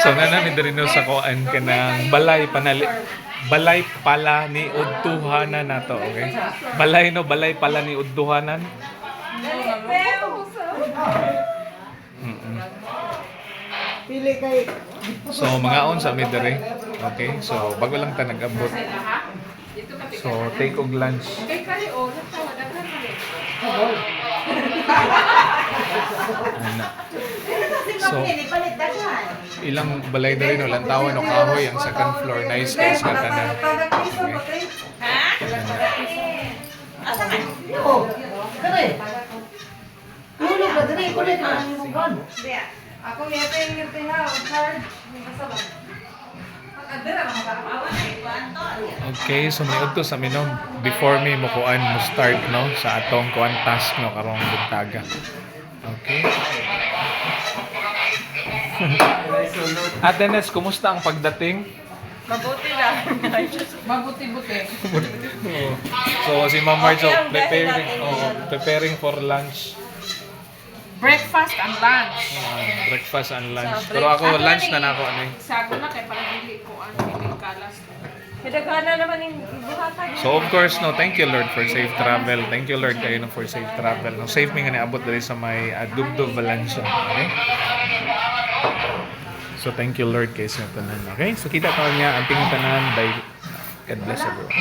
So nanami diri no sa kuan kanang balay pala ni udtuhanan nato, okay? Balay pala ni udtuhanan. Mm-mm. Pili kay So mga on sa diri. Okay? So bago lang ta nag-abot. So take og lunch. Ana. So ilang balay diri no lantawan o kahoy ang second floor, nice guys ka tanan. Okay. asa man? Oh. Kare. Ulo ba diri ko rin ang gon. Ako yata yung ngirti ha, o card, may kasabag. Pag-adira na makakawa Okay, so may udto sa minom before me mo kuan mo start no sa atong kuan task no karong buntaga. Okay. Ate Nes, kumusta ang pagdating? Mabuti lang. Mabuti-buti. So si Ma'am Marjo preparing for lunch. Breakfast and lunch. Breakfast and lunch. Pero ako lunch na nako ano. Sago na kay parang hindi ko ano, hindi kalas. Kadagana naman yung buhatan. So of course no, thank you Lord for safe travel. Thank you Lord kayo no for safe travel. No, safe mi nga niabot diri sa may Dubdo Valencia. Okay? So thank you Lord kay sa tanan. Okay? So kita ta niya ang tingin tanan by God bless everyone.